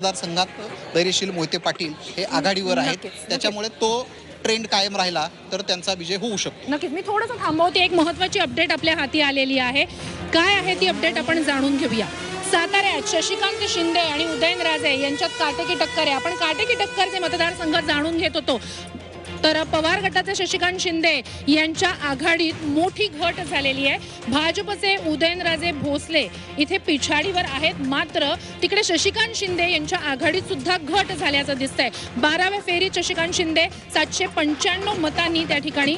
मतदारसंघात धैर्यशील मोहिते पाटील हे आघाडीवर आहेत, त्याच्यामुळे तो ट्रेंड कायम राहिला तर त्यांचा विजय होऊ शकतो. नक्कीच. मी थोडंसं थांबवते. एक महत्त्वाची अपडेट आपल्या हाती आलेली आहे. काय आहे ती अपडेट आपण जाणून घेऊया. साताऱ्यात शशिकांत शिंदे आणि उदयनराजे यांच्यात काटेकी टक्कर आहे. आपण काटेकी टक्करचे मतदारसंघ जाणून घेत होतो. तर पवार गटाचे शशिकांत शिंदे यांच्या आघाडीत मोठी घट झालेली आहे. भाजपचे उदयनराजे भोसले इथे पिछाडीवर आहेत, मात्र तिकडे शशिकांत शिंदे यांच्या आघाडीत सुद्धा घट झाल्याचं दिसतंय. 12व्या फेरीत शशिकांत शिंदे 795 मतांनी त्या ठिकाणी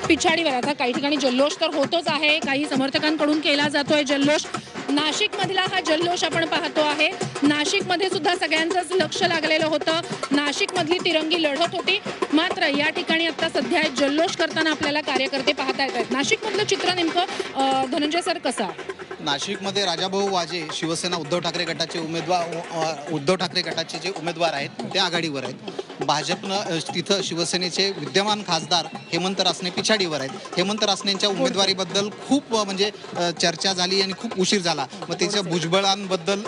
पिछाडीवर. आता काही ठिकाणी जल्लोष तर होतोच आहे, काही समर्थकांकडून केला जातोय जल्लोष. नाशिक मधला हा जल्लोष आपण पाहतो आहे. नाशिक मध्ये सुद्धा सगळ्यांचंच लक्ष लागलेलं होतं. नाशिक मधली तिरंगी लढत होती, मात्र या ठिकाणी आता सध्या जल्लोष करताना आपल्याला कार्यकर्ते पाहता येत आहेत. नाशिक मधलं चित्र नेमकं धनंजय सर कसं आहे? नाशिकमध्ये राजाभाऊ वाजे शिवसेना उद्धव ठाकरे गटाचे जे उमेदवार आहेत ते आघाडीवर आहेत. भाजपनं तिथं शिवसेनेचे विद्यमान खासदार हेमंत रासने पिछाडीवर आहेत. हेमंत रासनेंच्या उमेदवारीबद्दल खूप म्हणजे चर्चा झाली आणि खूप उशीर झाला. मग त्याच्या भुजबळांबद्दल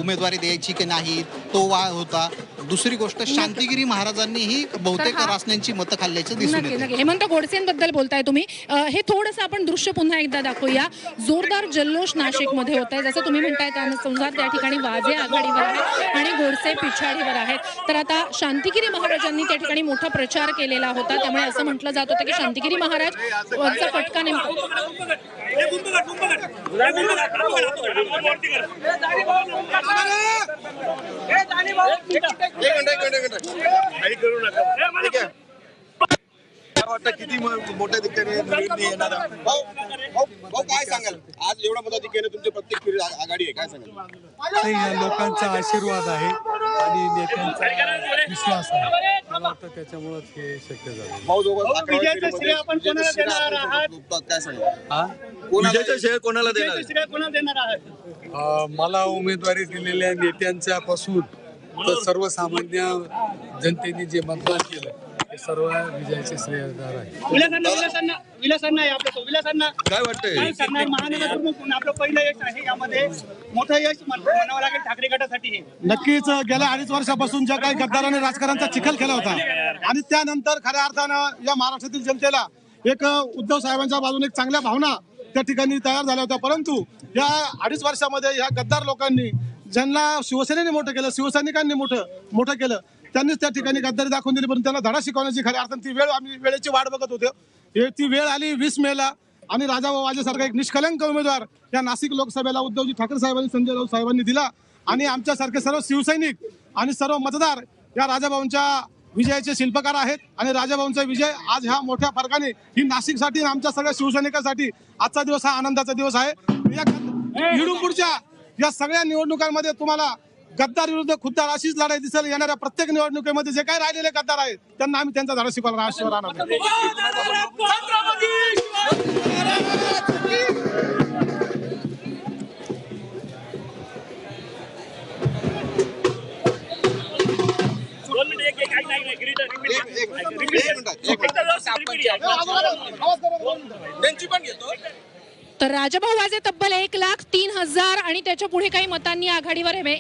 उमेदवारी द्यायची की नाही तो वाद होता. दुसरी गोष्ट, शांतिगिरी महाराजांनीही बहुतेक रासनेंची मतं खाल्ल्याचं दिसून येतं. हेमंत गोडसेंबद्दल बोलताय तुम्ही, हे थोडंसं आपण दृश्य पुन्हा एकदा दाखवूया. जोरदार जल्लोष नाशिकमध्ये होत आहे. जसं तुम्ही म्हणताय त्यानुसार त्या ठिकाणी वाजे आघाडीवर आहेत आणि गोडसे पिछाडीवर आहेत. तर आता शांतिगिरी महाराजांनी त्या ठिकाणी मोठा प्रचार केलेला होता, त्यामुळे असं म्हटलं जात होतं की शांतिगिरी महाराज वरचा फटका नेमका. किती मोठ्या ठिकाणी येणार काय सांगाल? आज एवढ्या मताधिक्याने तुमच्या प्रत्येक फेरी आघाडी आहे, काय सांगाल? लोकांचा आशीर्वाद आहे आणि नेत्यांचा विश्वास आहे. मला वाटतं त्याच्यामुळेच हे शक्य झालं. विजयाचं श्रेय कोणाला देणार? मला उमेदवारी दिलेल्या नेत्यांच्या पासून तर सर्वसामान्य जनतेने जे मतदान केलं ते सर्व विजयाचे श्रेयदार आहे. काय वाटतंय? महानगर आपलं पहिलं यश आहे, यामध्ये मोठं यश म्हणावं लागेल ठाकरे गटासाठी. नक्कीच गेल्या 2.5 वर्षापासून ज्या काही गद्दाराने राजकारणाचा चिखल केला होता आणि त्यानंतर खऱ्या अर्थानं या महाराष्ट्रातील जनतेला एक उद्धव साहेबांच्या बाजूने एक चांगल्या भावना त्या ठिकाणी तयार झाल्या होत्या. परंतु या 2.5 वर्षामध्ये या गद्दार लोकांनी ज्यांना शिवसेनेने मोठं केलं, शिवसैनिकांनी मोठं केलं, त्यांनीच त्या ठिकाणी गद्दारी दाखवून दिली. पण त्यांना धडा शिकवण्याची खऱ्या अर्थानं ती वेळ, आम्ही वेळेची वाट बघत होतो. ती वेळ आली 20 मेला आणि राजाभाऊ वाजेसारखा एक निष्कलंक उमेदवार या नाशिक लोकसभेला उद्धवजी ठाकरे साहेबांनी, संजय राऊत साहेबांनी दिला आणि आमच्यासारखे सर्व शिवसैनिक आणि सर्व मतदार या राजाभाऊंच्या विजयाचे शिल्पकार आहेत. आणि राजाभाऊंचा विजय आज ह्या मोठ्या फरकाने ही नाशिकसाठी आणि आमच्या सगळ्या शिवसैनिकांसाठी आजचा दिवस हा आनंदाचा दिवस आहे. इकडून पुढच्या या सगळ्या निवडणुकांमध्ये तुम्हाला गद्दार विरुद्ध खुद्दार अशीच लढाई दिसेल. येणाऱ्या प्रत्येक निवडणुकीमध्ये जे काही राहिलेले गद्दार आहेत त्यांना आम्ही त्यांचा धडा शिकवला राहणार. तर राजाभाऊ वाजे तब्बल 1,03,000 आणि त्याच्या पुढे काही मतांनी आघाडीवर आहे.